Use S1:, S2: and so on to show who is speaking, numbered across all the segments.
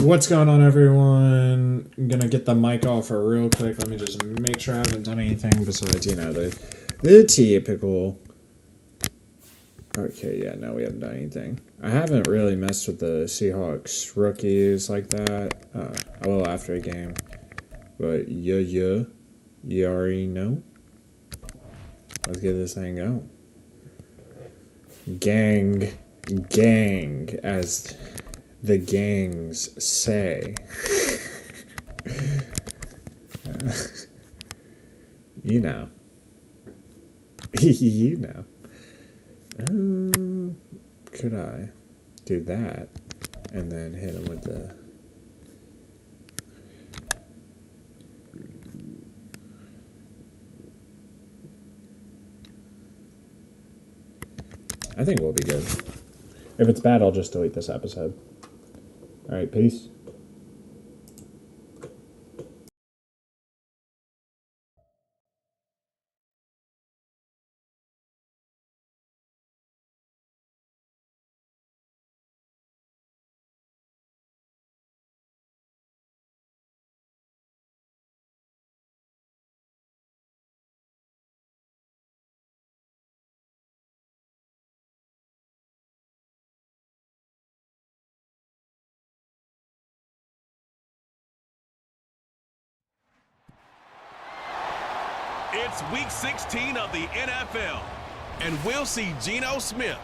S1: What's going on, everyone? I'm gonna get the mic off real quick. Let me just make sure I haven't done anything besides, the typical. Okay, yeah, no, we haven't done anything. I haven't really messed with the Seahawks rookies like that. A little after a game. But you already know. Let's get this thing going. Gang, as the gangs say. You know. You know. Could I do that and then hit him with the... I think we'll be good. If it's bad, I'll just delete this episode. Alright, peace.
S2: It's week 16 of the NFL, and we'll see Geno Smith.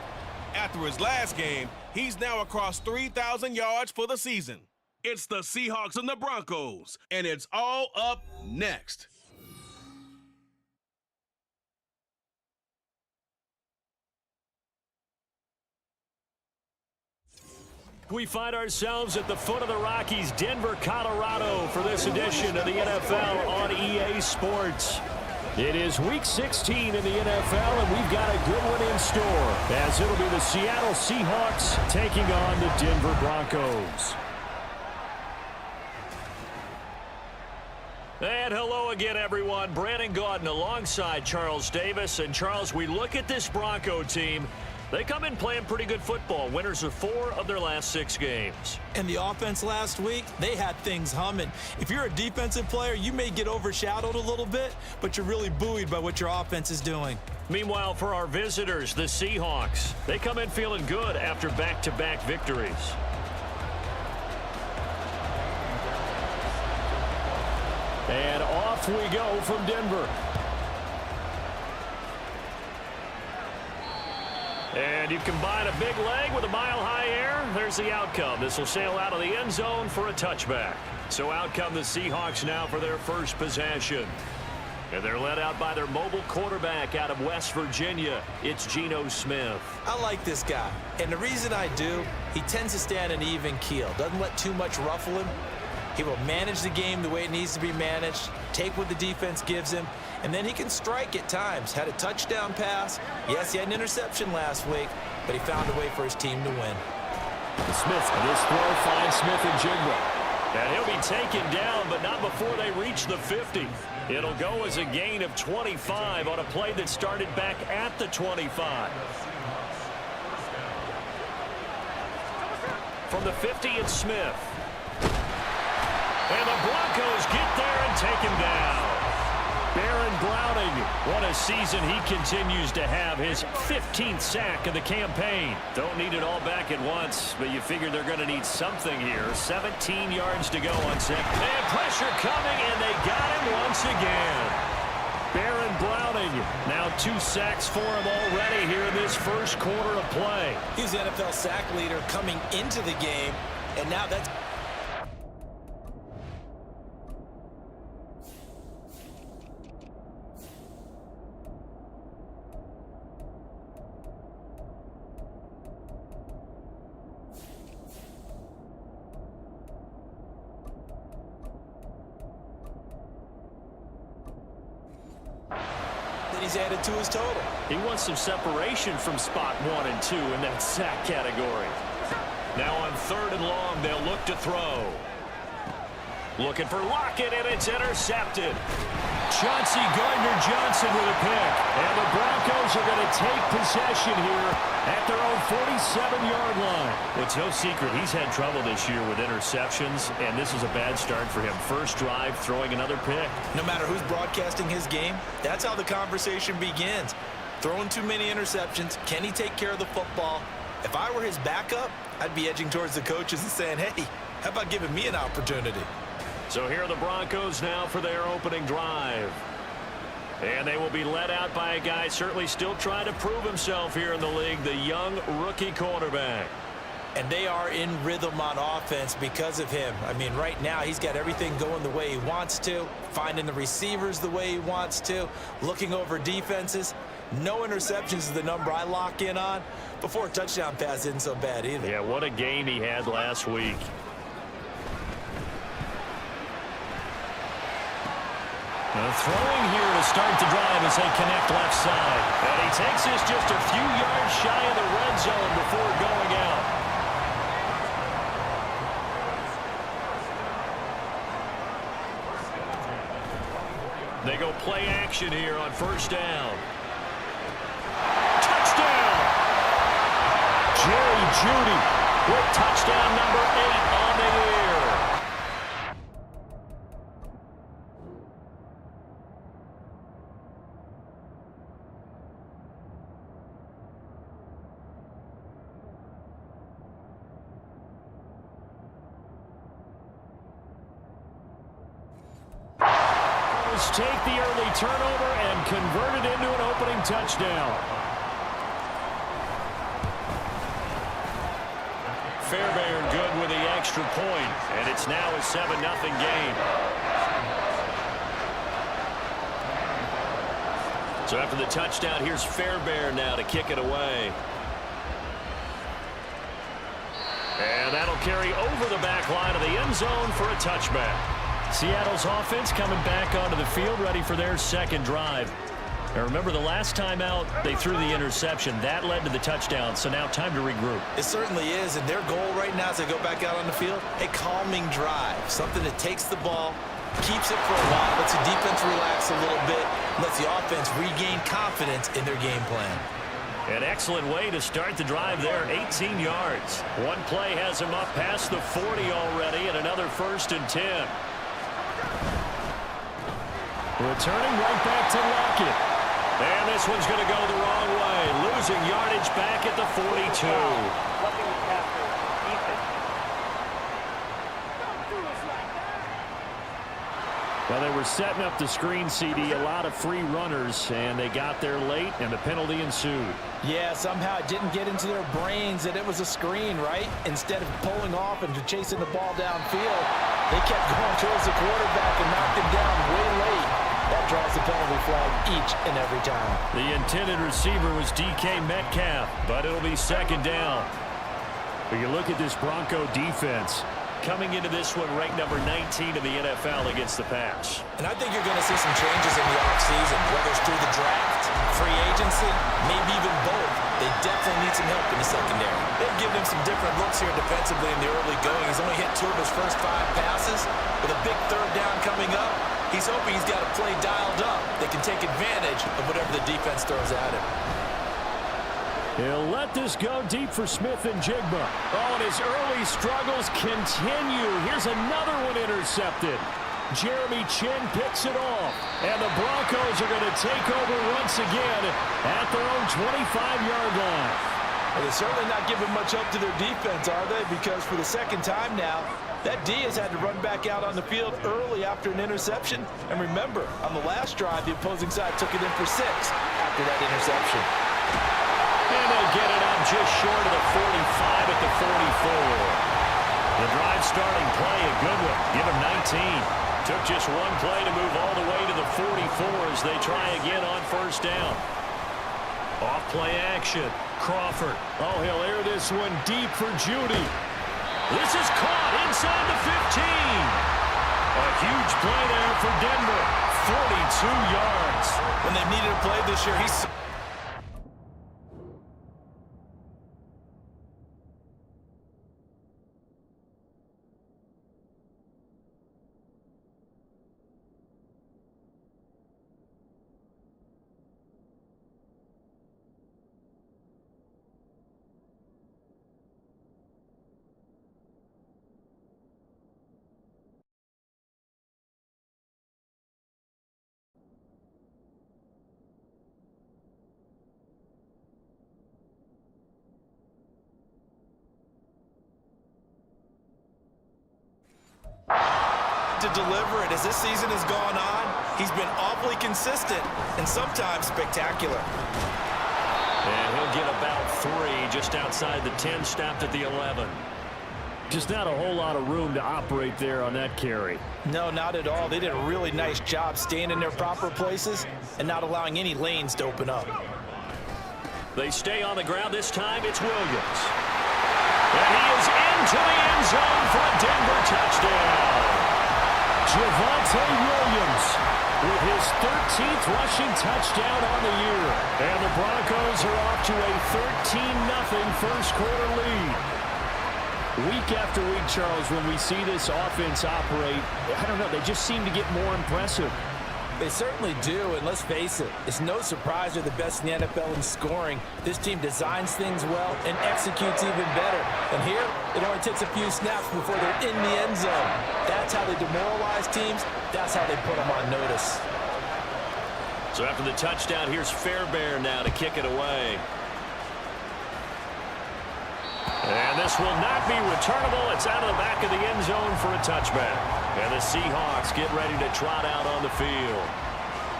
S2: After his last game, he's now across 3,000 yards for the season. It's the Seahawks and the Broncos, and it's all up next.
S3: We find ourselves at the foot of the Rockies, Denver, Colorado, for this edition of the NFL on EA Sports. It is week 16 in the NFL, and we've got a good one in store, as it'll be the Seattle Seahawks taking on the Denver Broncos. And hello again, everyone. Brandon Gaudin alongside Charles Davis. And Charles, we look at this Bronco team. They come in playing pretty good football. Winners of 4 of their last 6 games.
S4: And the offense last week, they had things humming. If you're a defensive player, you may get overshadowed a little bit, but you're really buoyed by what your offense is doing.
S3: Meanwhile, for our visitors, the Seahawks, they come in feeling good after back-to-back victories. And off we go from Denver. And you combine a big leg with a mile-high air, there's the outcome. This will sail out of the end zone for a touchback. So out come the Seahawks now for their first possession. And they're led out by their mobile quarterback out of West Virginia. It's Geno Smith.
S4: I like this guy. And the reason I do, he tends to stand an even keel. Doesn't let too much ruffle him. He will manage the game the way it needs to be managed, take what the defense gives him, and then he can strike at times. Had a touchdown pass. Yes, he had an interception last week, but he found a way for his team to win.
S3: Smith, this throw finds Smith and Jigba. And he'll be taken down, but not before they reach the 50. It'll go as a gain of 25 on a play that started back at the 25. From the 50, it's Smith. And the Broncos get there and take him down. Baron Browning, what a season he continues to have. His 15th sack of the campaign. Don't need it all back at once, but you figure they're going to need something here. 17 yards to go on second. And pressure coming, and they got him once again. Baron Browning, now 2 sacks for him already here in this first quarter of play.
S4: He's the NFL sack leader coming into the game, and now that's... he's added to his total.
S3: He wants some separation from spot 1 and 2 in that sack category. Now on 3rd and long, they'll look to throw. Looking for Lockett, and it's intercepted. Chauncey Gardner-Johnson with a pick. And the Broncos are going to take possession here at their own 47-yard line. Well, it's no secret he's had trouble this year with interceptions, and this is a bad start for him. First drive, throwing another pick.
S4: No matter who's broadcasting his game, that's how the conversation begins. Throwing too many interceptions. Can he take care of the football? If I were his backup, I'd be edging towards the coaches and saying, hey, how about giving me an opportunity?
S3: So here are the Broncos now for their opening drive. And they will be led out by a guy certainly still trying to prove himself here in the league, the young rookie quarterback.
S4: And they are in rhythm on offense because of him. I mean, right now he's got everything going the way he wants to, finding the receivers the way he wants to, looking over defenses. No interceptions is the number I lock in on. Before a touchdown pass isn't so bad either.
S3: Yeah, what a game he had last week. Throwing here to start the drive as they connect left side. And he takes this just a few yards shy of the red zone before going out. They go play action here on first down. Touchdown! Jerry Jeudy with touchdown number 8 on the year. Take the early turnover and convert it into an opening touchdown. Fairbairn good with the extra point, and it's now a 7-0 game. So after the touchdown, here's Fairbairn now to kick it away. And that'll carry over the back line of the end zone for a touchback. Seattle's offense coming back onto the field, ready for their second drive. Now remember, the last time out, they threw the interception. That led to the touchdown, so now time to regroup.
S4: It certainly is, and their goal right now as they go back out on the field, a calming drive, something that takes the ball, keeps it for a while, lets the defense relax a little bit, lets the offense regain confidence in their game plan.
S3: An excellent way to start the drive there, 18 yards. One play has him up past the 40 already, and another 1st and 10. Returning right back to Lockett. And this one's going to go the wrong way. Losing yardage back at the 42. Well, they were setting up the screen, CD, a lot of free runners, and they got there late, and the penalty ensued.
S4: Yeah, somehow it didn't get into their brains that it was a screen, right? Instead of pulling off and chasing the ball downfield, they kept going towards the quarterback and knocked him down way late. That draws the penalty flag each and every time.
S3: The intended receiver was DK Metcalf, but it'll be second down. But you look at this Bronco defense. Coming into this one, ranked number 19 in the NFL against the pass.
S4: And I think you're going to see some changes in the offseason, whether it's through the draft, free agency, maybe even both. They definitely need some help in the secondary. They've given him some different looks here defensively in the early going. He's only hit 2 of his first 5 passes. With a big third down coming up, he's hoping he's got a play dialed up that can take advantage of whatever the defense throws at him.
S3: He'll let this go deep for Smith and Jigba. Oh, and his early struggles continue. Here's another one intercepted. Jeremy Chin picks it off. And the Broncos are going to take over once again at their own 25-yard line.
S4: Well, they're certainly not giving much up to their defense, are they? Because for the second time now, that D has had to run back out on the field early after an interception. And remember, on the last drive, the opposing side took it in for 6 after that interception.
S3: And they get it up just short of the 45 at the 44. The drive starting play, a good one. Give him 19. Took just one play to move all the way to the 44 as they try again on first down. Off play action. Crawford. Oh, he'll air this one deep for Jeudy. This is caught inside the 15. A huge play there for Denver. 42 yards.
S4: When they needed a play this year, he's... hard to deliver it. As this season has gone on, he's been awfully consistent and sometimes spectacular.
S3: And he'll get about 3 just outside the 10, stopped at the 11.
S5: Just not a whole lot of room to operate there on that carry.
S4: No, not at all. They did a really nice job staying in their proper places and not allowing any lanes to open up.
S3: They stay on the ground. This time it's Williams. And he is into the end zone for a Denver touchdown.
S5: Javonte Williams with his 13th rushing touchdown on the year. And the Broncos are off to a 13-0 first quarter lead. Week after week, Charles, when we see this offense operate, I don't know, they just seem to get more impressive.
S4: They certainly do, and let's face it, it's no surprise they're the best in the NFL in scoring. This team designs things well and executes even better. And here, it only takes a few snaps before they're in the end zone. That's how they demoralize teams. That's how they put them on notice.
S3: So after the touchdown, here's Fairbairn now to kick it away. And this will not be returnable. It's out of the back of the end zone for a touchback. And the Seahawks get ready to trot out on the field.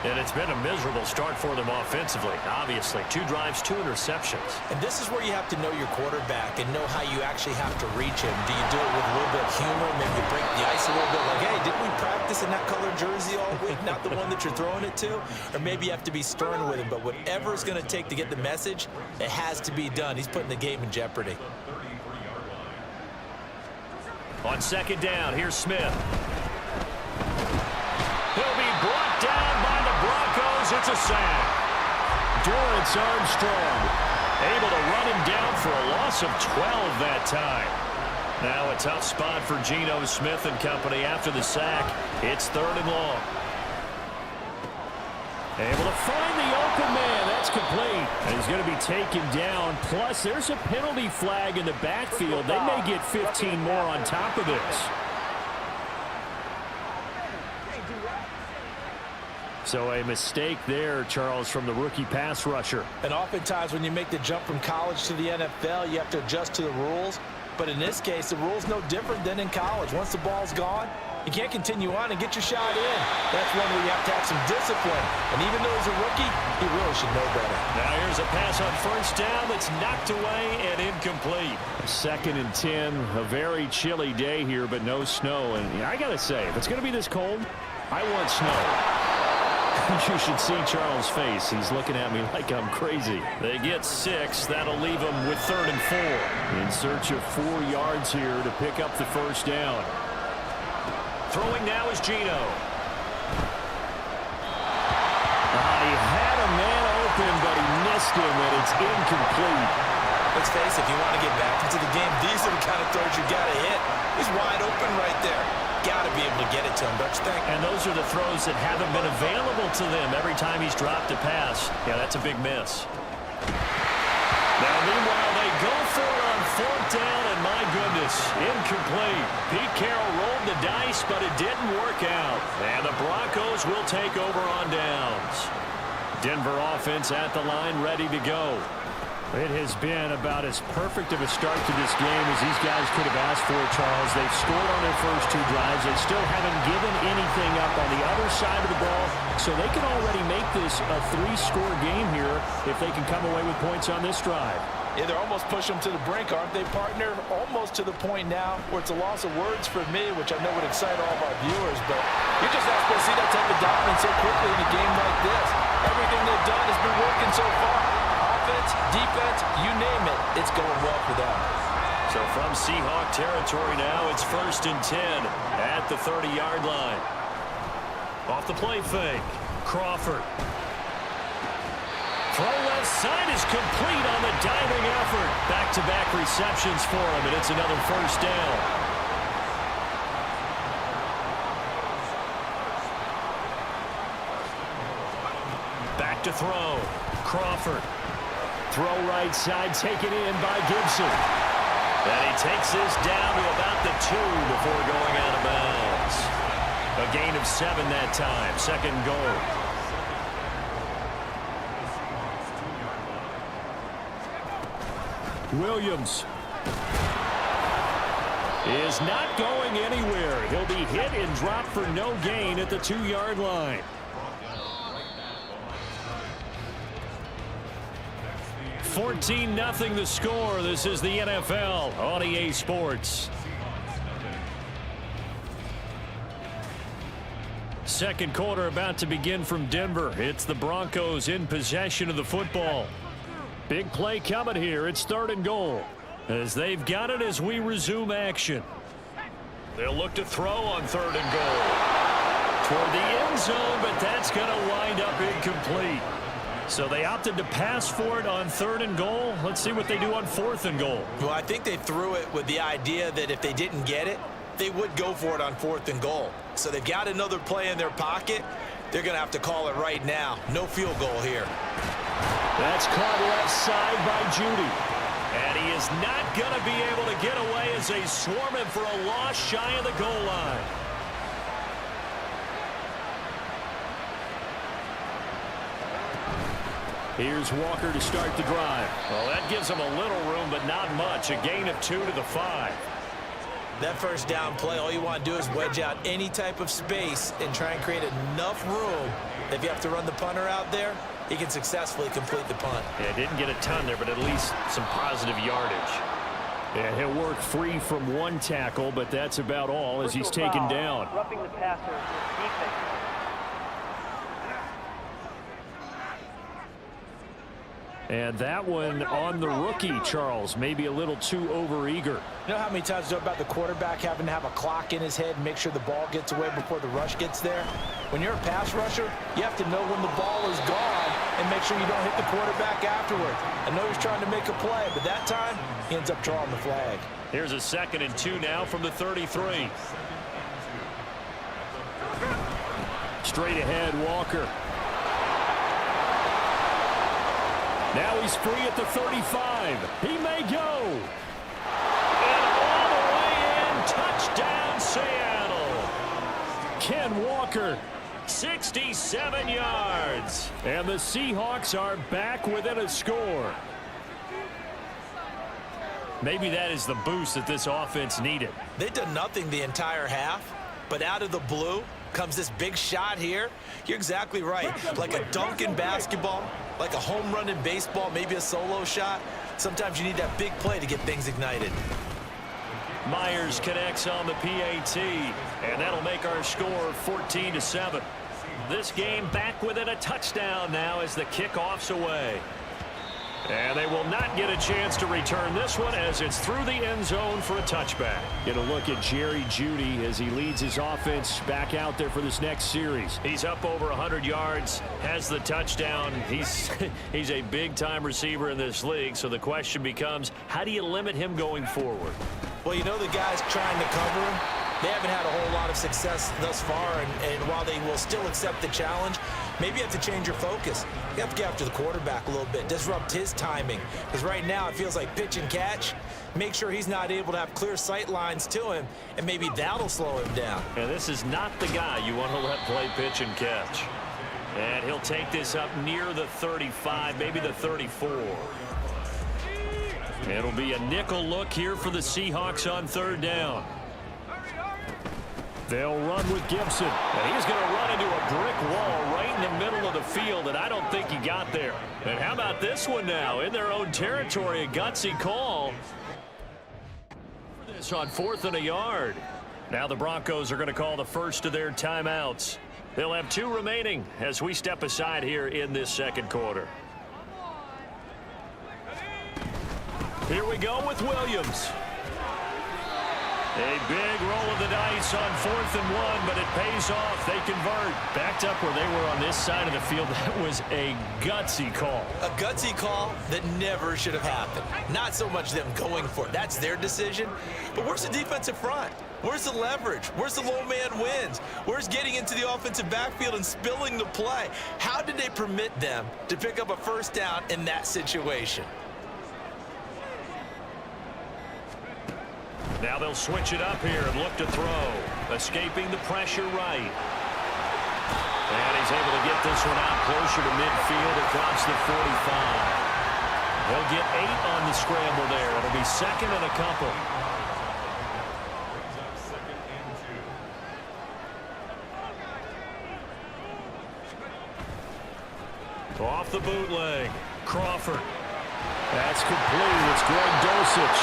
S3: And it's been a miserable start for them offensively. Obviously, 2 drives, 2 interceptions.
S4: And this is where you have to know your quarterback and know how you actually have to reach him. Do you do it with a little bit of humor? Maybe you break the ice a little bit like, hey, didn't we practice in that color jersey all week? Not the one that you're throwing it to? Or maybe you have to be stern with him. But whatever it's going to take to get the message, it has to be done. He's putting the game in jeopardy.
S3: On second down, here's Smith. He'll be brought down by the Broncos. It's a sack.
S5: Dorrance Armstrong
S3: Able to run him down for a loss of 12 that time. Now a tough spot for Geno Smith and company after the sack. It's 3rd and long.
S5: Able to find the open man. That's complete. And he's going to be taken down. Plus, there's a penalty flag in the backfield. They may get 15 more on top of this. So a mistake there, Charles, from the rookie pass rusher.
S4: And oftentimes when you make the jump from college to the NFL, you have to adjust to the rules. But in this case, the rule's no different than in college. Once the ball's gone, you can't continue on and get your shot in. That's one where you have to have some discipline. And even though he's a rookie, he really should know better.
S3: Now here's a pass on 1st down that's knocked away and incomplete.
S5: 2nd and 10, a very chilly day here, but no snow. And I got to say, if it's going to be this cold, I want snow. You should see Charles' face. He's looking at me like I'm crazy.
S3: They get 6. That'll leave them with 3rd and 4.
S5: In search of 4 yards here to pick up the 1st down.
S3: Throwing now is Geno.
S5: He had a man open, but he missed him, and it's incomplete.
S4: Let's face it, if you want to get back into the game, these are the kind of throws you got to hit. He's wide open right there. Got to be able to get it to him, don't you think?
S3: And those are the throws that haven't been available to them every time he's dropped a pass. Yeah, that's a big miss. Now, meanwhile, they go for it on 4th down, and my goodness, incomplete. Pete Carroll rolled the dice, but it didn't work out. And the Broncos will take over on downs. Denver offense at the line, ready to go.
S5: It has been about as perfect of a start to this game as these guys could have asked for, Charles. They've scored on their first 2 drives. They still haven't given anything up on the other side of the ball, so they can already make this a 3-score game here if they can come away with points on this drive.
S4: Yeah, they're almost pushing them to the brink, aren't they, partner? Almost to the point now where it's a loss of words for me, which I know would excite all of our viewers, but you're just not supposed to see that type of dominance so quickly in a game like this. Everything they've done has been working so far. Offense, defense, you name it, it's going well for them.
S3: So from Seahawk territory now, it's 1st and 10 at the 30-yard line. Off the play fake, Crawford. Throw left side is complete on the diving effort. Back-to-back receptions for him, and it's another 1st down. Back to throw, Crawford.
S5: Throw right side, taken in by Gibson.
S3: And he takes this down to about the 2 before going out of bounds. A gain of 7 that time, 2nd goal.
S5: Williams.
S3: is not going anywhere. He'll be hit and dropped for no gain at the 2-yard line. 14-0 the score. This is the NFL on EA Sports. Second quarter about to begin from Denver. It's the Broncos in possession of the football. Big play coming here. It's 3rd and goal, as they've got it as we resume action. They'll look to throw on 3rd and goal toward the end zone, but that's going to wind up incomplete. So they opted to pass for it on 3rd and goal. Let's see what they do on 4th and goal.
S4: Well, I think they threw it with the idea that if they didn't get it, they would go for it on 4th and goal. So they've got another play in their pocket. They're going to have to call it right now. No field goal here.
S3: That's caught left side by Judy. And he is not going to be able to get away as they swarm him for a loss shy of the goal line. Here's Walker to start the drive. Well, that gives him a little room, but not much. A gain of 2 to the 5.
S4: That first down play, all you want to do is wedge out any type of space and try and create enough room. If you have to run the punter out there, he can successfully complete the punt.
S3: Yeah, didn't get a ton there, but at least some positive yardage. Yeah, he'll work free from one tackle, but that's about all as he's taken down.
S6: Roughing the passer with defense.
S3: And that one on the rookie, Charles, maybe a little too overeager.
S4: You know how many times you know about the quarterback having to have a clock in his head and make sure the ball gets away before the rush gets there? When you're a pass rusher, you have to know when the ball is gone and make sure you don't hit the quarterback afterwards. I know he's trying to make a play, but that time he ends up drawing the flag.
S3: Here's a 2nd and 2 now from the 33. Straight ahead, Walker. Now he's free at the 35. He may go. And all the way in. Touchdown, Seattle. Ken Walker, 67 yards. And the Seahawks are back within a score. Maybe that is the boost that this offense needed.
S4: They've done nothing the entire half, but out of the blue comes this big shot here. You're exactly right. Like a dunk in basketball, like a home run in baseball, maybe a solo shot. Sometimes you need that big play to get things ignited.
S3: Myers connects on the PAT, and that'll make our score 14-7. This game back within a touchdown now as the kickoff's away. And they will not get a chance to return this one as it's through the end zone for a touchback. Get a look at Jerry Jeudy as he leads his offense back out there for this next series. He's up over 100 yards, has the touchdown. He's a big-time receiver in this league, so the question becomes, how do you limit him going forward?
S4: Well, you know the guys trying to cover him, they haven't had a whole lot of success thus far, and while they will still accept the challenge, maybe you have to change your focus. You have to get after the quarterback a little bit, disrupt his timing. Because right now it feels like pitch and catch. Make sure he's not able to have clear sight lines to him, and maybe that'll slow him down.
S3: And this is not the guy you want to let play pitch and catch. And he'll take this up near the 35, maybe the 34. It'll be a nickel look here for the Seahawks on 3rd down. They'll run with Gibson. And he's going to run into a brick wall right in the middle of the field, and I don't think he got there. And how about this one now? In their own territory, a gutsy call. For this on 4th and a yard. Now the Broncos are going to call the first of their timeouts. They'll have 2 remaining as we step aside here in this 2nd quarter. Here we go with Williams. A big roll of the dice on 4th and 1, but it pays off. They convert. Backed up where they were on this side of the field. That was a gutsy call.
S4: A gutsy call that never should have happened. Not so much them going for it. That's their decision. But where's the defensive front? Where's the leverage? Where's the low man wins? Where's getting into the offensive backfield and spilling the play? How did they permit them to pick up a first down in that situation?
S3: Now they'll switch it up here and look to throw. Escaping the pressure right. And he's able to get this one out closer to midfield across the 45. He'll get 8 on the scramble there. It'll be 2nd and a couple. Off the bootleg. Crawford. That's complete. It's Greg Dulcich.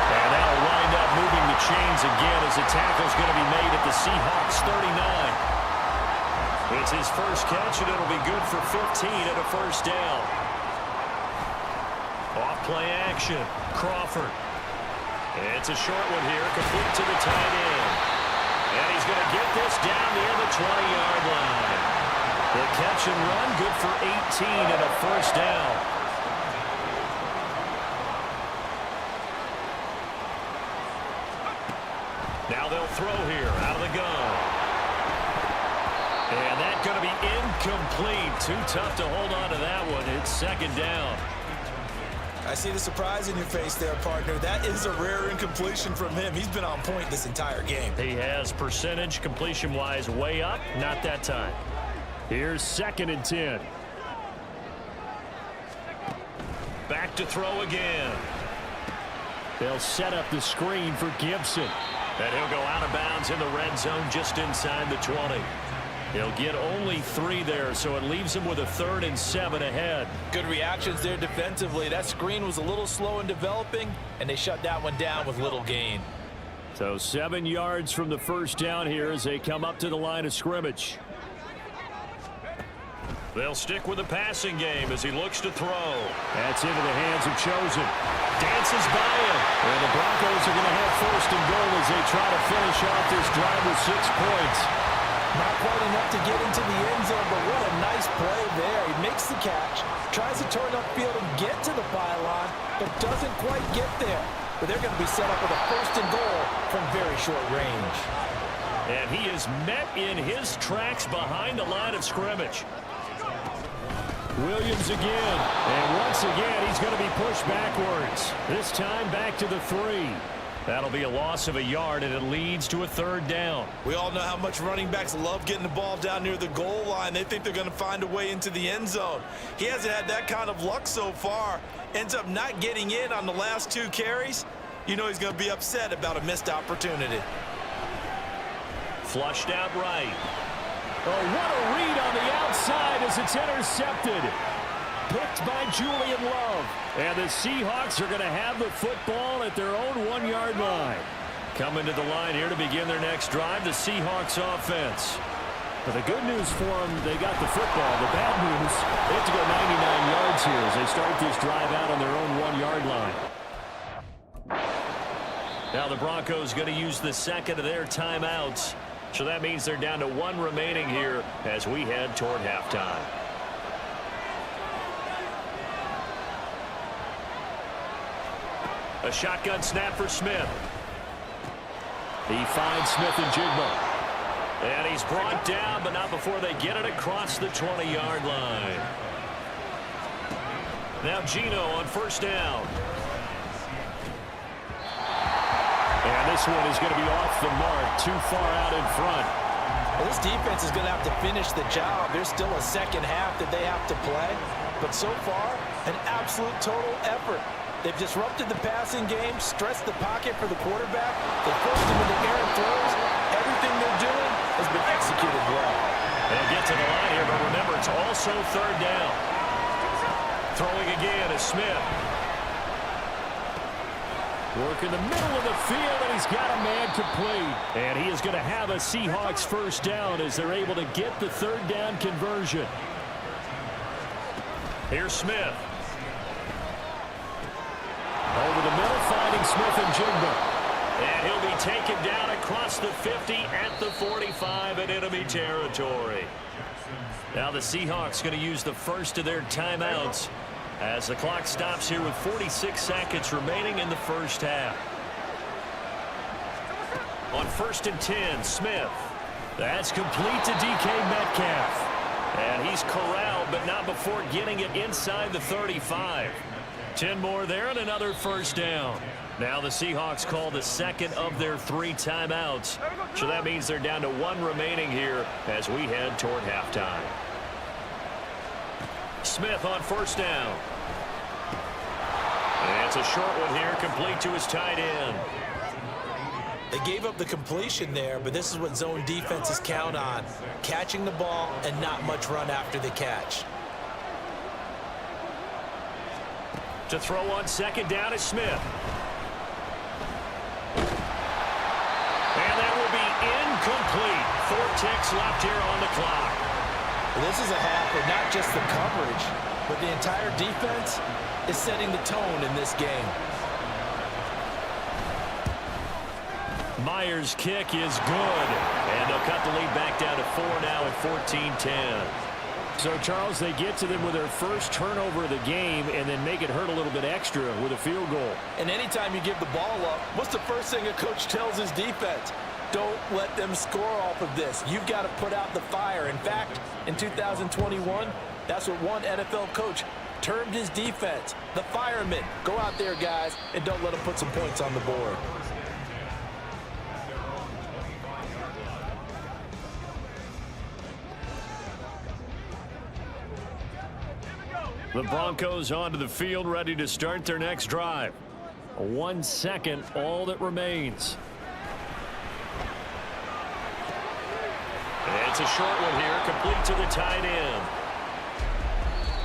S3: And that'll wind up moving the chains again as the tackle's going to be made at the Seahawks 39. It's his first catch, and it'll be good for 15 and a first down. Off play action. Crawford. It's a short one here, complete to the tight end. And he's going to get this down near the 20-yard line. The catch and run, good for 18 and a first down. Now they'll throw here, out of the gun. And that's going to be incomplete. Too tough to hold on to that one. It's second down.
S4: I see the surprise in your face there, partner. That is a rare incompletion from him. He's been on point this entire game.
S3: He has percentage completion-wise way up. Not that time.
S5: Here's 2nd and 10.
S3: Back to throw again.
S5: They'll set up the screen for Gibson.
S3: And he'll go out of bounds in the red zone just inside the 20. He'll get only 3 there, so it leaves him with a 3rd and 7 ahead.
S4: Good reactions there defensively. That screen was a little slow in developing, and they shut that one down with little gain.
S5: So 7 yards from the first down here as they come up to the line of scrimmage.
S3: They'll stick with the passing game as he looks to throw.
S5: That's into the hands of Chosen.
S3: Dances by him.
S5: And the Broncos are going to have 1st and goal as they try to finish off this drive with 6 points.
S4: Not quite enough to get into the end zone, but what a nice play there. He makes the catch, tries to turn upfield and get to the pylon, but doesn't quite get there. But they're going to be set up with a 1st and goal from very short range.
S3: And he is met in his tracks behind the line of scrimmage.
S5: Williams again. And once again, he's going to be pushed backwards. This time back to the 3.
S3: That'll be a loss of a yard, and it leads to a 3rd down.
S4: We all know how much running backs love getting the ball down near the goal line. They think they're going to find a way into the end zone. He hasn't had that kind of luck so far. Ends up not getting in on the last 2 carries. You know he's going to be upset about a missed opportunity.
S3: Flushed out right.
S5: Oh, what a read on the outside as it's intercepted. Picked by Julian Love. And the Seahawks are going to have the football at their own 1-yard line.
S3: Coming to the line here to begin their next drive, the Seahawks offense.
S5: But the good news for them, they got the football. The bad news, they have to go 99 yards here as they start this drive out on their own 1-yard line.
S3: Now the Broncos going to use the 2nd of their timeouts. So that means they're down to 1 remaining here as we head toward halftime. A shotgun snap for Smith.
S5: He finds Smith and Jigba.
S3: And he's brought down, but not before they get it across the 20-yard line. Now Gino on 1st down.
S5: And this one is going to be off the mark, too far out in front.
S4: Well, this defense is going to have to finish the job. There's still a second half that they have to play. But so far, an absolute total effort. They've disrupted the passing game, stressed the pocket for the quarterback. They forced him into errant throws. Everything they're doing has been executed well.
S3: They'll get to the line here, but remember, it's also 3rd down. Throwing again is Smith.
S5: Work in the middle of the field, and he's got a man complete. And he is going to have a Seahawks 1st down as they're able to get the 3rd down conversion.
S3: Here's Smith.
S5: Over the middle, finding Smith and Jigba.
S3: And he'll be taken down across the 50 at the 45 in enemy territory. Now the Seahawks going to use the 1st of their timeouts as the clock stops here with 46 seconds remaining in the first half. On 1st and 10, Smith.
S5: That's complete to DK Metcalf.
S3: And he's corralled, but not before getting it inside the 35. 10 more there and another 1st down. Now the Seahawks call the 2nd of their 3 timeouts. So that means they're down to 1 remaining here as we head toward halftime. Smith on 1st down. And it's a short one here, complete to his tight end.
S4: They gave up the completion there, but this is what zone defenses count on. Catching the ball and not much run after the catch.
S3: To throw on second down is Smith. And that will be incomplete. 4 ticks left here on the clock.
S4: This is a half where not just the coverage, but the entire defense is setting the tone in this game.
S3: Myers' kick is good. And they'll cut the lead back down to 4 now at 14-10.
S5: So, Charles, they get to them with their first turnover of the game and then make it hurt a little bit extra with a field goal.
S4: And anytime you give the ball up, what's the first thing a coach tells his defense? Don't let them score off of this. You've got to put out the fire. In fact, in 2021, that's what one NFL coach termed his defense, the firemen. Go out there, guys, and don't let them put some points on the board.
S3: The Broncos onto the field, ready to start their next drive.
S5: 1 second, all that remains.
S3: It's a short one here, complete to the tight end.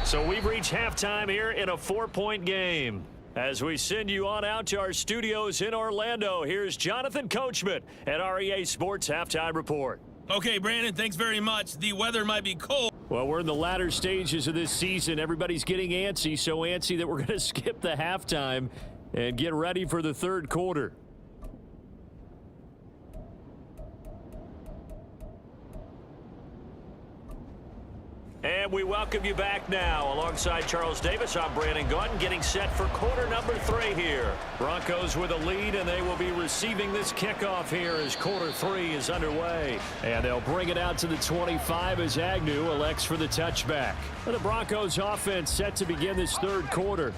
S3: So we've reached halftime here in a 4-point game. As we send you on out to our studios in Orlando, here's Jonathan Coachman at REA Sports Halftime Report.
S2: Okay, Brandon, thanks very much. The weather might be cold.
S5: Well, we're in the latter stages of this season. Everybody's getting antsy, so antsy that we're going to skip the halftime and get ready for the third quarter.
S3: And we welcome you back now. Alongside Charles Davis, I'm Brandon Gaudin, getting set for quarter number 3 here. Broncos with a lead, and they will be receiving this kickoff here as quarter 3 is underway.
S5: And they'll bring it out to the 25 as Agnew elects for the touchback. And the Broncos offense set to begin this third quarter.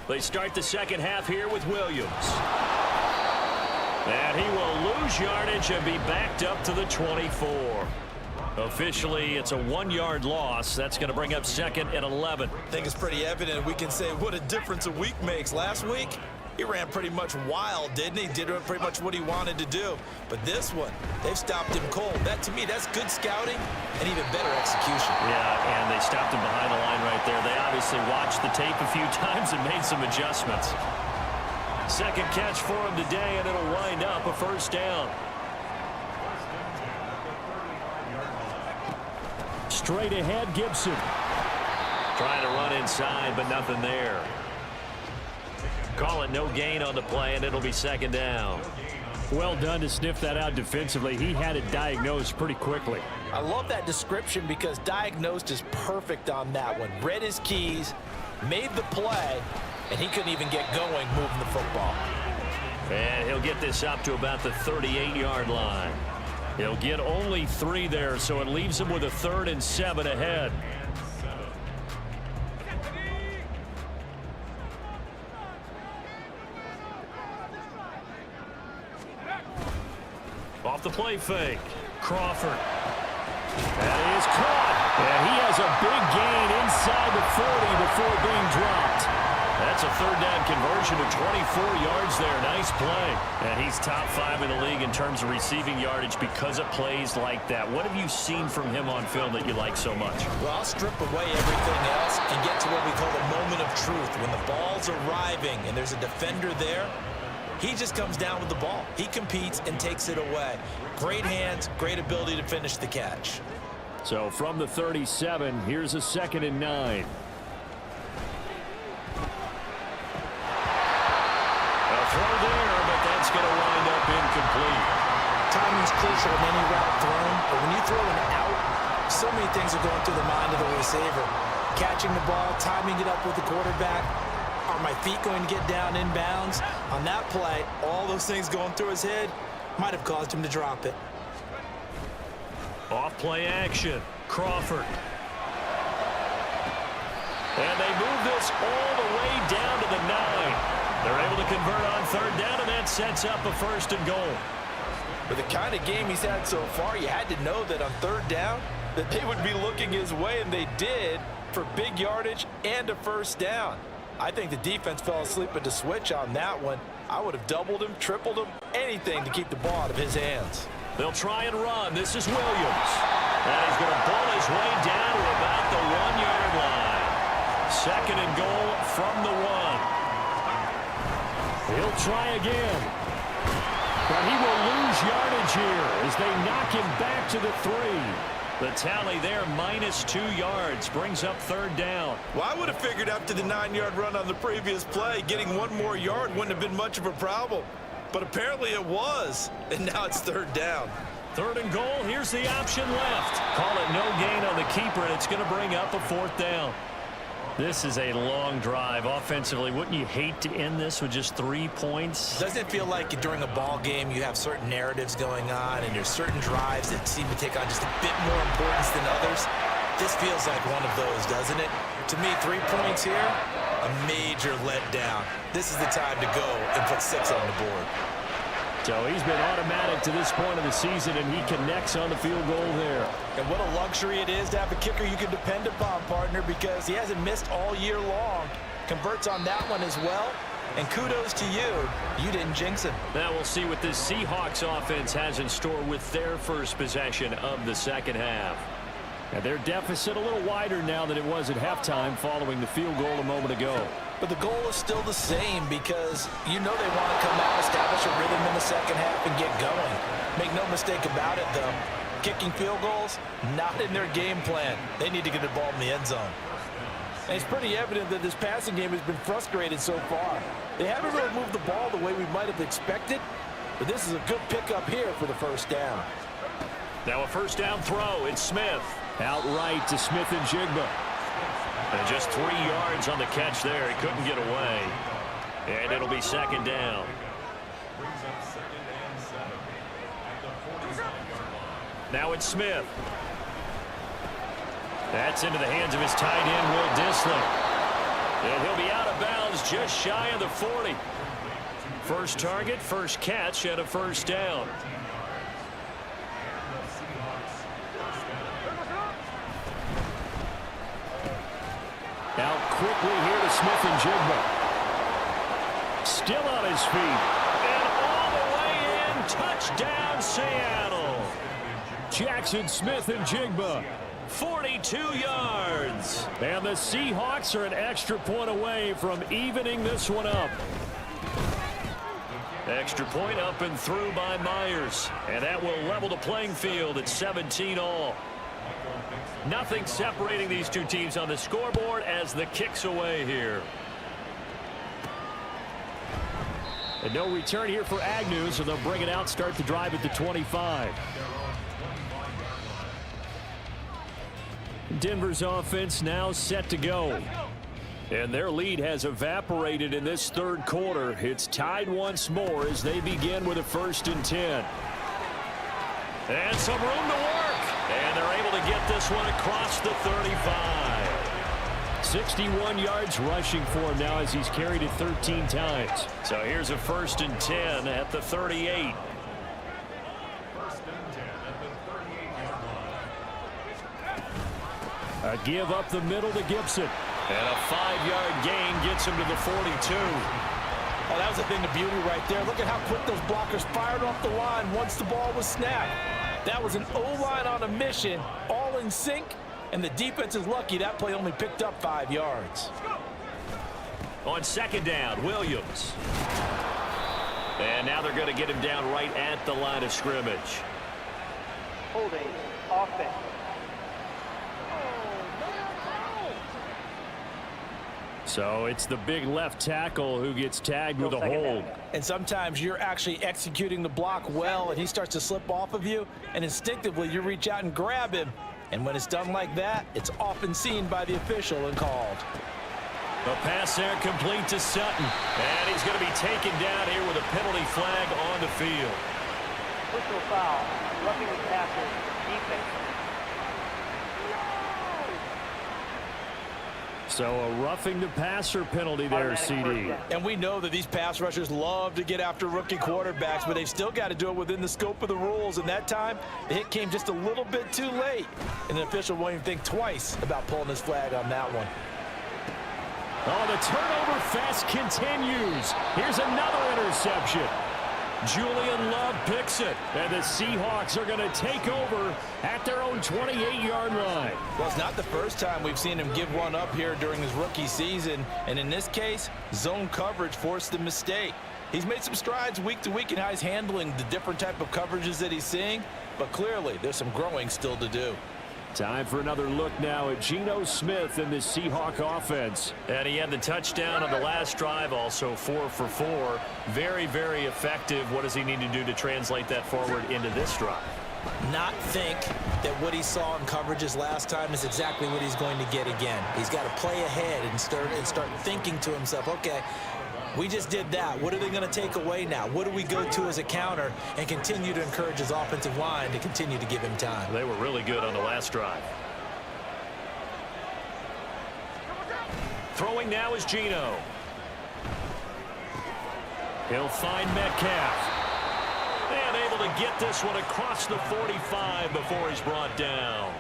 S3: They start the second half here with Williams. And he will lose yardage and be backed up to the 24. Officially, it's a 1-yard loss. That's going to bring up second and 11.
S4: I think it's pretty evident. We can say what a difference a week makes. Last week, he ran pretty much wild, didn't he? Did pretty much what he wanted to do. But this one, they've stopped him cold. That, to me, that's good scouting and even better execution.
S3: Yeah, and they stopped him behind the line right there. They obviously watched the tape a few times and made some adjustments. Second catch for him today, and it'll wind up a first down.
S5: Straight ahead, Gibson.
S3: Trying to run inside, but nothing there. Call it no gain on the play, and it'll be second down.
S5: Well done to sniff that out defensively. He had it diagnosed pretty quickly.
S4: I love that description because diagnosed is perfect on that one. Read his keys, made the play, and he couldn't even get going moving the football.
S3: And he'll get this up to about the 38-yard line. He'll get only 3 there, so it leaves him with a 3rd and 7 ahead. Off the play fake. Crawford.
S5: That is caught. And he has a big gain inside the 40 before being dropped.
S3: That's a 3rd down conversion to 24 yards there. Nice play. And he's top 5 in the league in terms of receiving yardage because of plays like that. What have you seen from him on film that you like so much?
S4: Well, I'll strip away everything else and get to what we call the moment of truth. When the ball's arriving and there's a defender there, he just comes down with the ball. He competes and takes it away. Great hands, great ability to finish the catch.
S5: So from the 37, here's a 2nd and 9.
S3: Throw there, but that's going to wind up incomplete.
S4: Timing's crucial in any route thrown, but when you throw an out, so many things are going through the mind of the receiver. Catching the ball, timing it up with the quarterback. Are my feet going to get down inbounds? On that play, all those things going through his head might have caused him to drop it.
S3: Off play action. Crawford. And they move this all the way down to the 9. They're able to convert on 3rd down, and that sets up a 1st and goal.
S4: With the kind of game he's had so far, you had to know that on 3rd down that they would be looking his way, and they did, for big yardage and a 1st down. I think the defense fell asleep at the switch on that one. I would have doubled him, tripled him, anything to keep the ball out of his hands.
S3: They'll try and run. This is Williams. And he's going to bull his way down to about the 1-yard line. 2nd and goal from the 1.
S5: He'll try again. But he will lose yardage here as they knock him back to the 3.
S3: The tally there, -2 yards, brings up 3rd down.
S4: Well, I would have figured after the 9-yard run on the previous play, getting 1 more yard wouldn't have been much of a problem. But apparently it was, and now it's 3rd down.
S3: 3rd and goal, here's the option left. Call it no gain on the keeper, and it's going to bring up a 4th down. This is a long drive offensively. Wouldn't you hate to end this with just 3 points?
S4: Doesn't it feel like during a ball game you have certain narratives going on and there's certain drives that seem to take on just a bit more importance than others? This feels like one of those, doesn't it? To me, 3 points here, a major letdown. This is the time to go and put 6 on the board.
S5: So he's been automatic to this point of the season, and he connects on the field goal there.
S4: And what a luxury it is to have a kicker you can depend upon, partner, because he hasn't missed all year long. Converts on that one as well. And kudos to you. You didn't jinx him.
S3: Now we'll see what this Seahawks offense has in store with their first possession of the 2nd half.
S5: And their deficit a little wider now than it was at halftime following the field goal a moment ago.
S4: But the goal is still the same because you know they want to come out, establish a rhythm in the 2nd half, and get going. Make no mistake about it, though. Kicking field goals, not in their game plan. They need to get the ball in the end zone. And it's pretty evident that this passing game has been frustrated so far. They haven't really moved the ball the way we might have expected, but this is a good pickup here for the 1st down.
S3: Now a 1st down throw. It's Smith.
S5: Outright to Smith and Jigba.
S3: And just 3 yards on the catch there. He couldn't get away. And it'll be 2nd down. Now it's Smith. That's into the hands of his tight end, Will Dissler. And he'll be out of bounds just shy of the 40. First target, first catch, and a 1st down.
S5: Out quickly here to Smith and Jigba. Still on his feet.
S3: And all the way in. Touchdown, Seattle.
S5: Jackson Smith and Jigba.
S3: 42 yards.
S5: And the Seahawks are an extra point away from evening this one up.
S3: Extra point up and through by Myers. And that will level the playing field at 17 all. Nothing separating these two teams on the scoreboard as the kick's away here.
S5: And no return here for Agnew, so they'll bring it out, start the drive at the 25. Denver's offense now set to go. And their lead has evaporated in this 3rd quarter. It's tied once more as they begin with a 1st and 10.
S3: And some room to work. And they're able to get this one across the 35.
S5: 61 yards rushing for him now as he's carried it 13 times.
S3: So here's a 1st and 10 at the 38.
S5: A give up the middle to Gibson.
S3: And a 5-yard gain gets him to the 42.
S4: Oh, that was a thing of beauty right there. Look at how quick those blockers fired off the line once the ball was snapped. That was an O-line on a mission, all in sync, and the defense is lucky that play only picked up 5 yards.
S3: On 2nd down, Williams. And now they're going to get him down right at the line of scrimmage.
S6: Holding offense.
S5: So it's the big left tackle who gets tagged with a hold.
S4: And sometimes you're actually executing the block well, and he starts to slip off of you, and instinctively you reach out and grab him. And when it's done like that, it's often seen by the official and called.
S3: The pass there complete to Sutton. And he's going to be taken down here with a penalty flag on the field.
S6: Whistle foul. Roughing the passer. Defense.
S5: So a roughing the passer penalty there, CD.
S4: And we know that these pass rushers love to get after rookie quarterbacks, but they've still got to do it within the scope of the rules. And that time, the hit came just a little bit too late. And the official won't even think twice about pulling his flag on that one.
S5: Oh, the turnover fest continues. Here's another interception. Julian Love picks it, and the Seahawks are going to take over at their own 28-yard line.
S4: Well, it's not the first time we've seen him give one up here during his rookie season, and in this case, zone coverage forced the mistake. He's made some strides week to week in how he's handling the different type of coverages that he's seeing, but clearly there's some growing still to do.
S5: Time for another look now at Geno Smith and the Seahawk offense.
S3: And he had the touchdown on the last drive, also 4 for 4. Very, very effective. What does he need to do to translate that forward into this drive?
S4: Not think that what he saw in coverages last time is exactly what he's going to get again. He's got to play ahead and start thinking to himself, okay, we just did that. What are they going to take away now? What do we go to as a counter? And continue to encourage his offensive line to continue to give him time.
S3: They were really good on the last drive. Throwing now is Geno. He'll find Metcalf. And able to get this one across the 45 before he's brought down.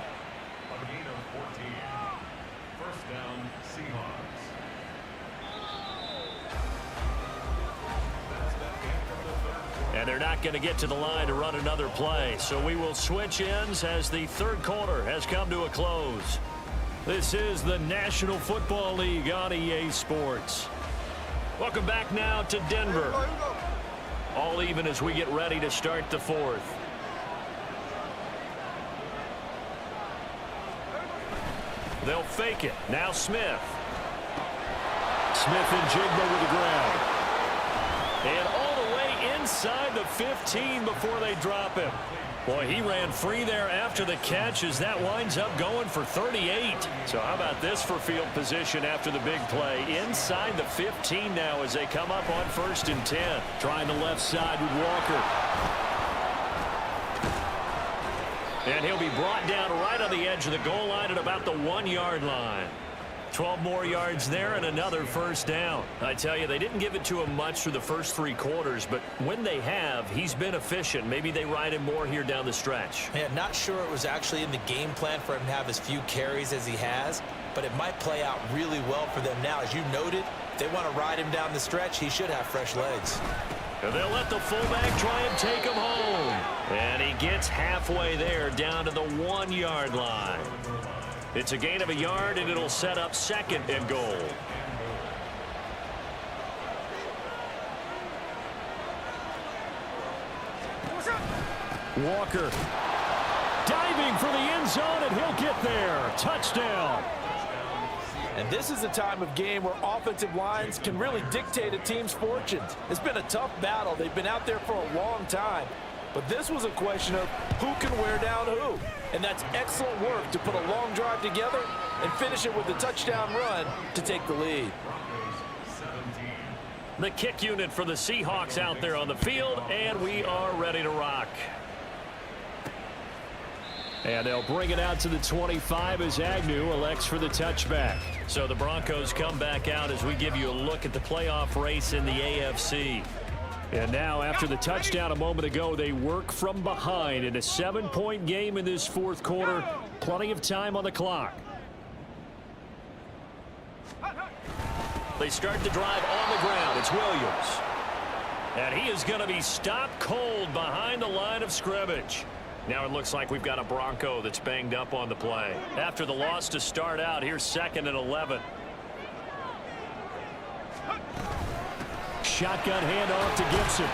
S7: First down, Seahawks.
S3: And they're not going to get to the line to run another play. So we will switch ends as the third quarter has come to a close. This is the National Football League on EA Sports. Welcome back now to Denver. All even as we get ready to start the fourth. They'll fake it. Now Smith.
S5: Smith and Jigba with the ground.
S3: And all the way inside the 15 before they drop him. Boy, he ran free there after the catch as that winds up going for 38. So how about this for field position after the big play? Inside the 15 now as they come up on 1st and 10.
S5: Trying the left side with Walker.
S3: And he'll be brought down right on the edge of the goal line at about the 1-yard line. 12 more yards there and another first down. I tell you, they didn't give it to him much through the first 3 quarters, but when they have, he's been efficient. Maybe they ride him more here down the stretch.
S4: Yeah, not sure it was actually in the game plan for him to have as few carries as he has, but it might play out really well for them now. As you noted, if they want to ride him down the stretch, he should have fresh legs.
S3: And they'll let the fullback try and take him home. And he gets halfway there down to the 1-yard line. It's a gain of a yard, and it'll set up 2nd and goal.
S5: Walker diving for the end zone, and he'll get there. Touchdown.
S4: And this is a time of game where offensive lines can really dictate a team's fortunes. It's been a tough battle. They've been out there for a long time. But this was a question of who can wear down who. And that's excellent work to put a long drive together and finish it with a touchdown run to take the lead.
S3: The kick unit for the Seahawks out there on the field, and we are ready to rock.
S5: And they'll bring it out to the 25 as Agnew elects for the touchback.
S3: So the Broncos come back out as we give you a look at the playoff race in the AFC.
S5: And now, after the touchdown a moment ago, they work from behind in a 7-point game in this 4th quarter. Plenty of time on the clock.
S3: They start the drive on the ground. It's Williams. And he is going to be stopped cold behind the line of scrimmage. Now it looks like we've got a Bronco that's banged up on the play. After the loss to start out, here's 2nd and 11.
S5: Shotgun handoff to Gibson.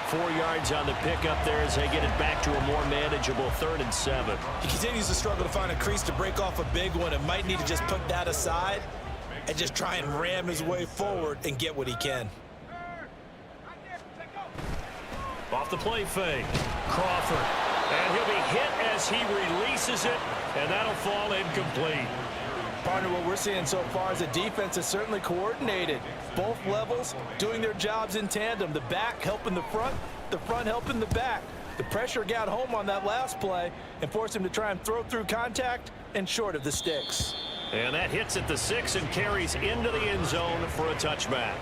S3: 4 yards on the pickup there as they get it back to a more manageable 3rd and 7.
S4: He continues to struggle to find a crease to break off a big one and might need to just put that aside and just try and ram his way forward and get what he can.
S3: Off the play fake. Crawford. And he'll be hit as he releases it, and that'll fall incomplete.
S4: Partner, what we're seeing so far is the defense is certainly coordinated. Both levels doing their jobs in tandem. The back helping the front helping the back. The pressure got home on that last play and forced him to try and throw through contact and short of the sticks.
S3: And that hits at the 6 and carries into the end zone for a touchback.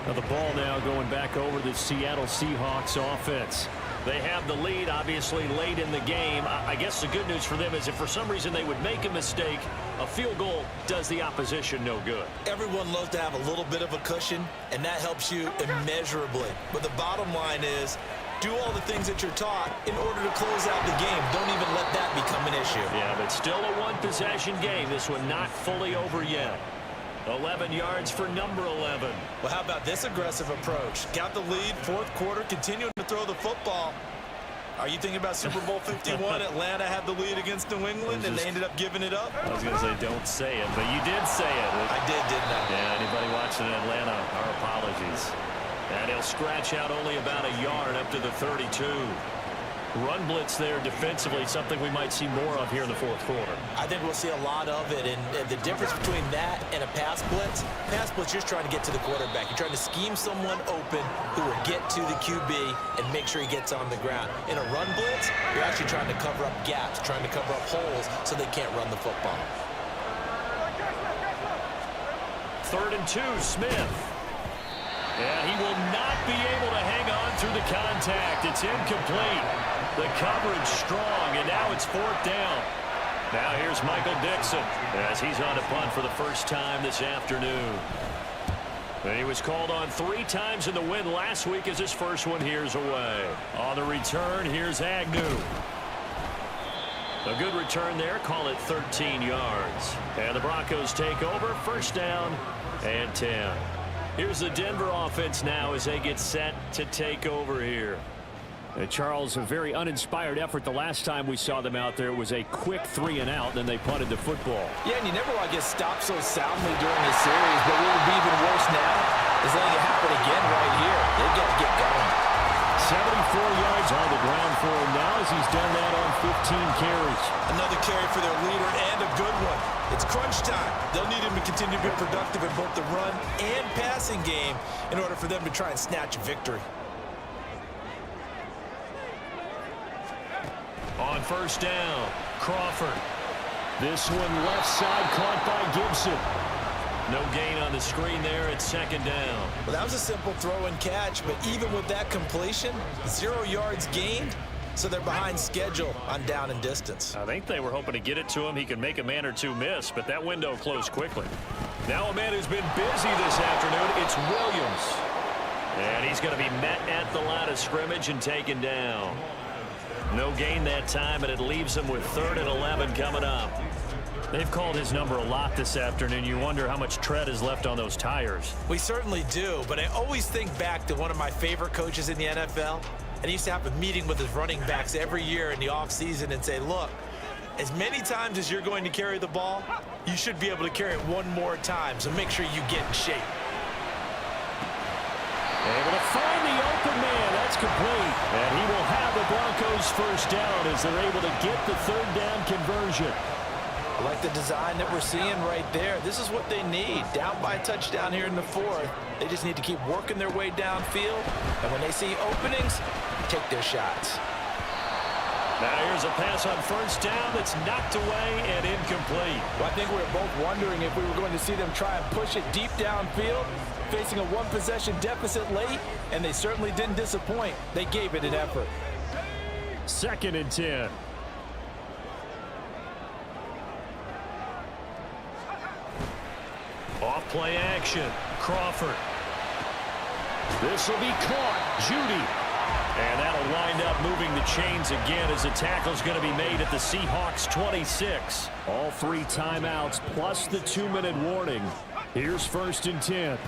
S5: Now the ball now going back over the Seattle Seahawks offense.
S3: They have the lead, obviously, late in the game. I guess the good news for them is if for some reason they would make a mistake, A field goal does the opposition no good.
S4: Everyone loves to have a little bit of a cushion, and that helps you immeasurably. But the bottom line is, do all the things that you're taught in order to close out the game. Don't even let that become an issue.
S3: Yeah, but still a one-possession game. This one not fully over yet. 11 yards for number 11.
S4: Well, how about this aggressive approach? Got the lead, fourth quarter, continuing to throw the football. Are you thinking about Super Bowl 51? Atlanta had the lead against New England, and they ended up giving it up?
S3: I was going to say don't say it, but you did say it.
S4: I did, didn't I?
S3: Yeah, anybody watching in Atlanta, our apologies. And he'll scratch out only about a yard up to the 32. Run blitz there defensively, something we might see more of here in the fourth quarter.
S4: I think we'll see a lot of it, and the difference between that and a pass blitz, you're just trying to get to the quarterback. You're trying to scheme someone open who will get to the QB and make sure he gets on the ground. In a run blitz, you're actually trying to cover up gaps, trying to cover up holes so they can't run the football.
S3: 3rd and 2, Smith. And he will not be able to hang on through the contact. It's incomplete. The coverage strong, and now it's 4th down. Now here's Michael Dixon as he's on to punt for the first time this afternoon. And he was called on 3 times in the win last week as his first one here's away. On the return, here's Agnew. A good return there, call it 13 yards. And the Broncos take over, 1st down and 10. Here's the Denver offense now as they get set to take over here.
S5: Charles, a very uninspired effort. The last time we saw them out there, it was a quick 3 and out, and then they punted the football.
S4: Yeah, and you never want to get stopped so soundly during this series, but what would be even worse now is letting it happen again right here. They've got to get going.
S5: 74 yards on the ground for him now as he's done that on 15 carries.
S4: Another carry for their leader and a good one. It's crunch time. They'll need him to continue to be productive in both the run and passing game in order for them to try and snatch a victory.
S3: On 1st down, Crawford.
S5: This one left side caught by Gibson.
S3: No gain on the screen there at 2nd down.
S4: Well, that was a simple throw and catch, but even with that completion, 0 yards gained, so they're behind schedule on down and distance.
S3: I think they were hoping to get it to him. He could make a man or two miss, but that window closed quickly. Now a man who's been busy this afternoon, it's Williams. And he's going to be met at the line of scrimmage and taken down. No gain that time, and it leaves him with 3rd and 11 coming up. They've called his number a lot this afternoon. You wonder how much tread is left on those tires.
S4: We certainly do, but I always think back to one of my favorite coaches in the NFL. And he used to have a meeting with his running backs every year in the offseason and say, look, as many times as you're going to carry the ball, you should be able to carry it one more time, so make sure you get in shape.
S5: Able to find the open man. That's complete. And he will have the Broncos 1st down as they're able to get the 3rd down conversion.
S4: I like the design that we're seeing right there. This is what they need. Down by a touchdown here in the 4th. They just need to keep working their way downfield. And when they see openings, take their shots.
S3: Now here's a pass on 1st down that's knocked away and incomplete.
S8: Well, I think we were both wondering if we were going to see them try and push it deep downfield, facing a 1-possession deficit late, and they certainly didn't disappoint. They gave it an effort.
S5: 2nd and 10.
S3: Off play action. Crawford.
S5: This will be caught. Judy.
S3: And that'll wind up moving the chains again as the tackle's going to be made at the Seahawks 26.
S5: All 3 timeouts plus the 2-minute warning. Here's 1st and 10.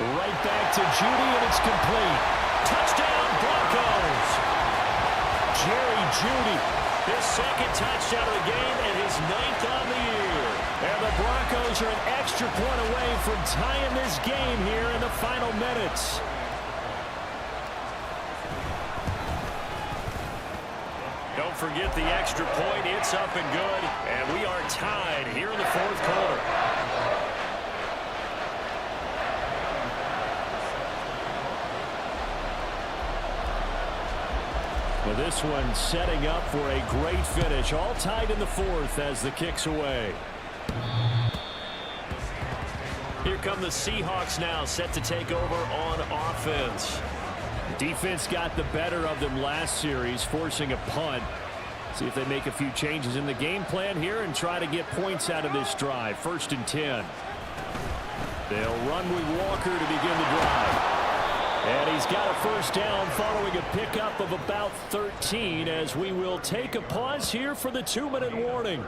S5: Right back to Judy, and it's complete.
S3: Touchdown, Broncos!
S5: Jerry Judy.
S3: His 2nd touchdown of the game and his 9th on the year.
S5: And the Broncos are an extra point away from tying this game here in the final minutes.
S3: Don't forget the extra point. It's up and good. And we are tied here in the 4th quarter.
S5: Well, this one setting up for a great finish. All tied in the 4th as the kick's away.
S3: Here come the Seahawks now, set to take over on offense.
S5: Defense got the better of them last series, forcing a punt.
S3: See if they make a few changes in the game plan here and try to get points out of this drive. 1st and 10. They'll run with Walker to begin the drive. And he's got a 1st down following a pickup of about 13 as we will take a pause here for the 2-minute warning.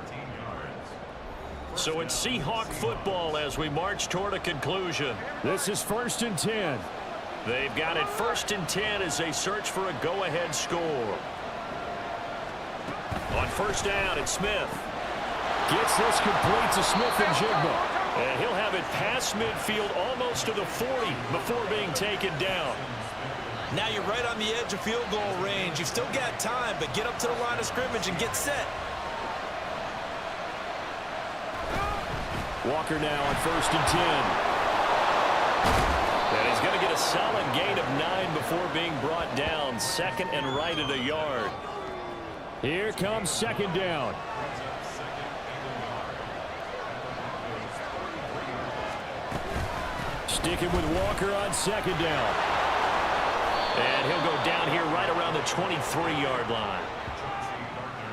S3: So it's Seahawk football as we march toward a conclusion. This is 1st and 10. They've got it 1st and 10 as they search for a go-ahead score. On 1st down, it's Smith. Gets this complete to Smith and Jigba. And he'll have it past midfield almost to the 40 before being taken down.
S4: Now you're right on the edge of field goal range. You've still got time, but get up to the line of scrimmage and get set.
S3: Walker now on 1st and 10. And he's going to get a solid gain of 9 before being brought down. 2nd and right at a yard. Here comes 2nd down. Sticking with Walker on 2nd down. And he'll go down here right around the 23-yard line.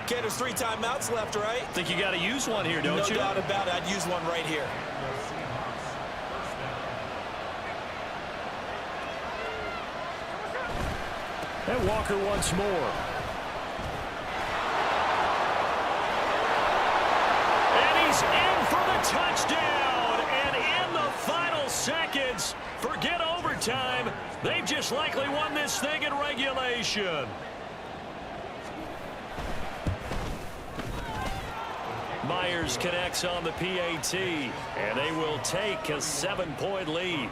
S4: Okay, there's 3 timeouts left, right?
S3: Think you got to use one here, don't you?
S4: No doubt about it. I'd use one right here.
S3: And Walker once more. And he's in for the touchdown. And in the final seconds, forget overtime. They've just likely won this thing in regulation. Myers connects on the PAT, and they will take a 7-point lead.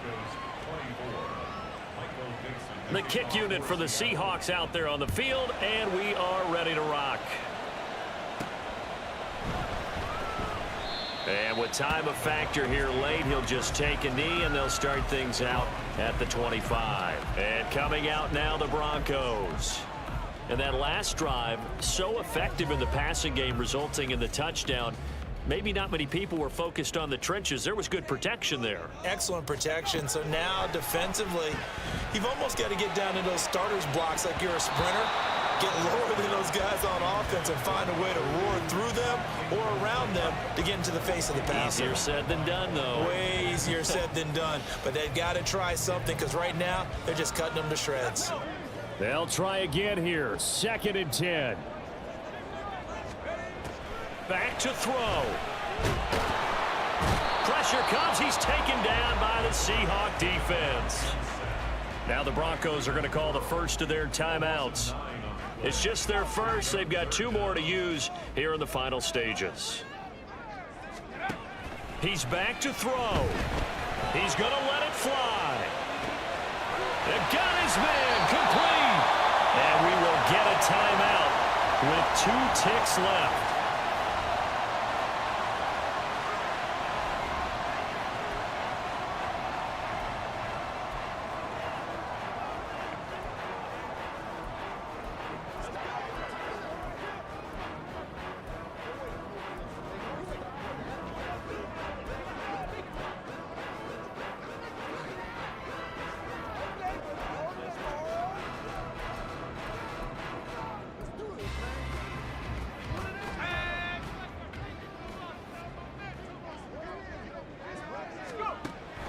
S3: The kick unit for the Seahawks out there on the field, and we are ready to rock. And with time a factor here late, he'll just take a knee, and they'll start things out at the 25. And coming out now, the Broncos. And that last drive, so effective in the passing game, resulting in the touchdown. Maybe not many people were focused on the trenches. There was good protection there.
S4: Excellent protection. So now defensively, you've almost got to get down to those starters blocks like you're a sprinter. Get lower than those guys on offense and find a way to roar through them or around them to get into the face of the passer.
S3: Easier said than done, though.
S4: Way easier said than done. But they've got to try something because right now they're just cutting them to shreds.
S3: They'll try again here. 2nd and 10. Back to throw. Pressure comes. He's taken down by the Seahawk defense. Now the Broncos are going to call the first of their timeouts. It's just their first. They've got 2 more to use here in the final stages. He's back to throw. He's going to let it fly. They've got his man complete. And we will get a timeout with 2 ticks left.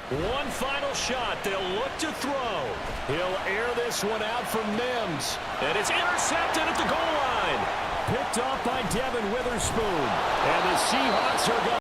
S3: One final shot. They'll look to throw. He'll air this one out from Mims. And it's intercepted at the goal line. Picked off by Devin Witherspoon. And the Seahawks are going.